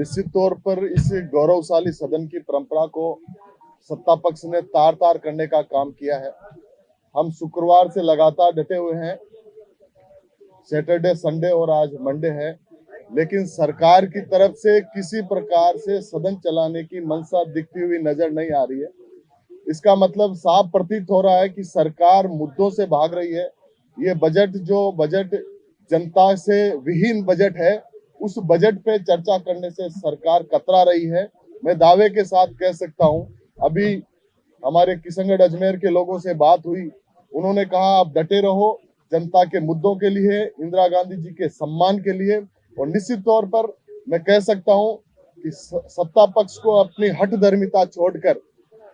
निश्चित तौर पर इस गौरवशाली सदन की परंपरा को सत्ता पक्ष ने तार तार करने का काम किया है। हम शुक्रवार से लगातार डटे हुए हैं, सैटरडे, संडे और आज मंडे है, लेकिन सरकार की तरफ से किसी प्रकार से सदन चलाने की मंशा दिखती हुई नजर नहीं आ रही है। इसका मतलब साफ प्रतीत हो रहा है कि सरकार मुद्दों से भाग रही है। ये बजट जनता से विहीन बजट है, उस बजट पे चर्चा करने से सरकार कतरा रही है। मैं दावे के साथ कह सकता हूं, अभी हमारे किशनगढ़ अजमेर के लोगों से बात हुई, उन्होंने कहा आप डटे रहो जनता के मुद्दों के लिए, इंदिरा गांधी जी के सम्मान के लिए। और निश्चित तौर पर मैं कह सकता हूं कि सत्ता पक्ष को अपनी हठधर्मिता छोड़कर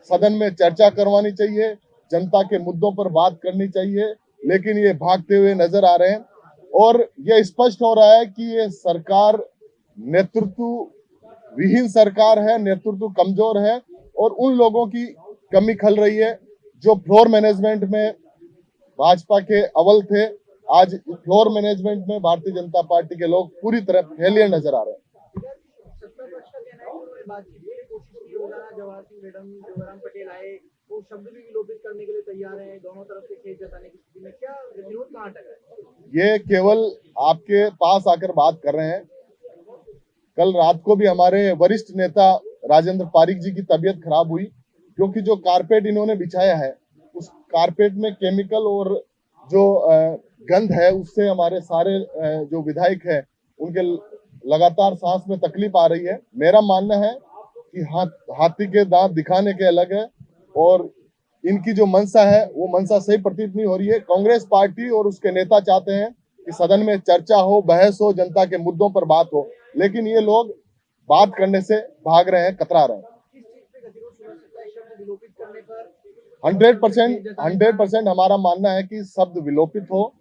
सदन में चर्चा करवानी चाहिए, जनता के मुद्दों पर बात करनी चाहिए, लेकिन ये भागते हुए नजर आ रहे हैं। और ये स्पष्ट हो रहा है कि ये सरकार नेतृत्व विहीन सरकार है, नेतृत्व कमजोर है और उन लोगों की कमी खल रही है जो फ्लोर मैनेजमेंट में भाजपा के अव्वल थे। आज फ्लोर मैनेजमेंट में भारतीय जनता पार्टी के लोग पूरी तरह फेलियर नजर आ रहे हैं। जवाहर सिंह मैडम जवाहराम पटेल आए, वो शब्द भी विलोपित करने के लिए तैयार हैं, दोनों तरफ से खेद जताने की स्थिति में क्या विरोध कहाँ अटका है? ये केवल आपके पास आकर बात कर रहे हैं। कल रात को भी हमारे वरिष्ठ नेता राजेंद्र पारिक जी की तबीयत खराब हुई, क्योंकि जो कारपेट इन्होंने बिछाया है उस कारपेट में केमिकल और जो गंध है उससे हमारे सारे जो विधायक है उनके लगातार सांस में तकलीफ आ रही है। मेरा मानना है कि हाथी के दांत दिखाने के अलग है और इनकी जो मंशा है वो मंशा सही प्रतीत नहीं हो रही है। कांग्रेस पार्टी और उसके नेता चाहते हैं कि सदन में चर्चा हो, बहस हो, जनता के मुद्दों पर बात हो, लेकिन ये लोग बात करने से भाग रहे हैं, कतरा रहे हैं। 100% हमारा मानना है कि शब्द विलोपित हो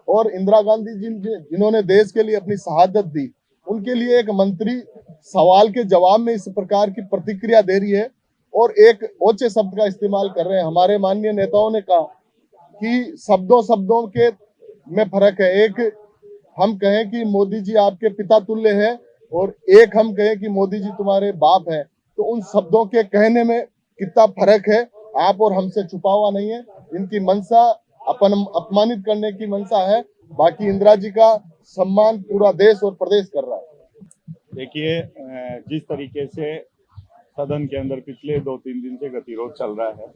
और इंदिरा गांधी जी जिन्होंने देश के लिए अपनी शहादत दी, उनके लिए एक मंत्री सवाल के जवाब में इस प्रकार की प्रतिक्रिया दे रही है और एक ओछे शब्द का इस्तेमाल कर रहे हैं। हमारे माननीय नेताओं ने कहा कि शब्दों के में फर्क है। एक हम कहें कि मोदी जी आपके पिता तुल्य है और एक हम कहें कि मोदी जी तुम्हारे बाप है, तो उन शब्दों के कहने में कितना फर्क है आप और हमसे छुपा हुआ नहीं है। इनकी मंशा अपमानित करने की मंशा है, बाकी इंदिरा जी का सम्मान पूरा देश और प्रदेश कर रहा है। देखिए, जिस तरीके से सदन के अंदर पिछले 2-3 दिन से गतिरोध चल रहा है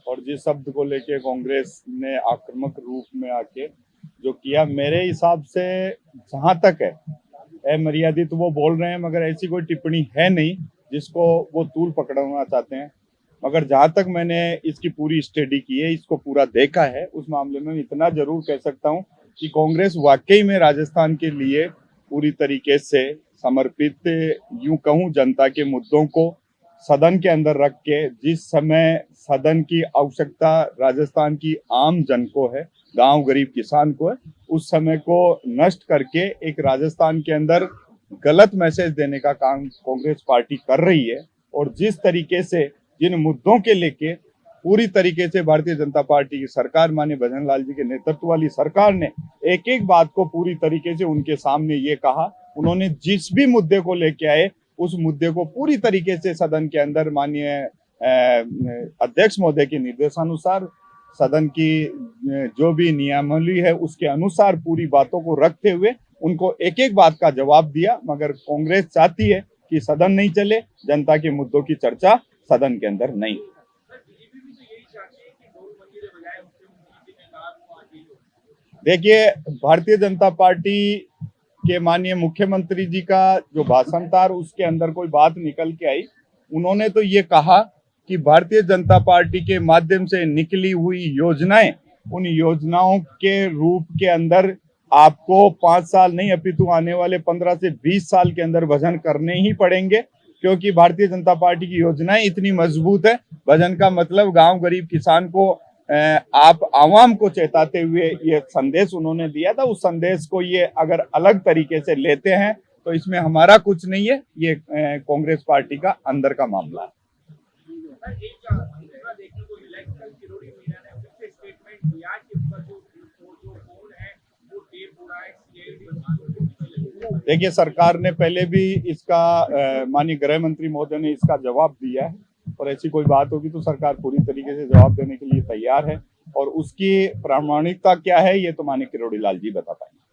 और जिस शब्द को लेके कांग्रेस ने आक्रामक रूप में आके जो किया, मेरे हिसाब से जहां तक है मर्यादित वो बोल रहे हैं, मगर ऐसी कोई टिप्पणी है नहीं जिसको वो तूल पकड़ना चाहते हैं। मगर जहां तक मैंने इसकी पूरी स्टडी की है, इसको पूरा देखा है, उस मामले में इतना जरूर कह सकता हूं कि कांग्रेस वाकई में राजस्थान के लिए पूरी तरीके से समर्पित, यूं कहूं, जनता के मुद्दों को सदन के अंदर रख के, जिस समय सदन की आवश्यकता राजस्थान की आम जन को है, गांव गरीब किसान को है, उस समय को नष्ट करके एक राजस्थान के अंदर गलत मैसेज देने का काम कांग्रेस पार्टी कर रही है। और जिस तरीके से जिन मुद्दों के लेके पूरी तरीके से भारतीय जनता पार्टी की सरकार, माननीय भजन लाल जी के नेतृत्व वाली सरकार ने एक एक बात को पूरी तरीके से उनके सामने ये कहा, उन्होंने जिस भी मुद्दे को लेके आए उस मुद्दे को पूरी तरीके से सदन के अंदर माननीय अध्यक्ष महोदय के निर्देशानुसार, सदन की जो भी नियमावली है उसके अनुसार पूरी बातों को रखते हुए उनको एक एक बात का जवाब दिया। मगर कांग्रेस चाहती है कि सदन नहीं चले, जनता के मुद्दों की चर्चा सदन के अंदर नहीं। देखिए, भारतीय जनता पार्टी के माननीय मुख्यमंत्री जी का जो भाषण था उसके अंदर कोई बात निकल के आई। उन्होंने तो ये कहा कि भारतीय जनता पार्टी के माध्यम से निकली हुई योजनाएं, उन योजनाओं के रूप के अंदर आपको 5 साल नहीं अपितु आने वाले 15 से 20 साल के अंदर भजन करने ही पड़ेंगे, क्योंकि भारतीय जनता पार्टी की योजनाएं इतनी मजबूत है। भजन का मतलब गांव गरीब किसान को आप आवाम को चेताते हुए ये संदेश उन्होंने दिया था। उस संदेश को ये अगर अलग तरीके से लेते हैं तो इसमें हमारा कुछ नहीं है, ये कांग्रेस पार्टी का अंदर का मामला है। देखिए, सरकार ने पहले भी इसका माननीय गृह मंत्री महोदय ने इसका जवाब दिया है, और ऐसी कोई बात होगी तो सरकार पूरी तरीके से जवाब देने के लिए तैयार है, और उसकी प्रामाणिकता क्या है ये तो माननीय किरोड़ी लाल जी बता पाएंगे।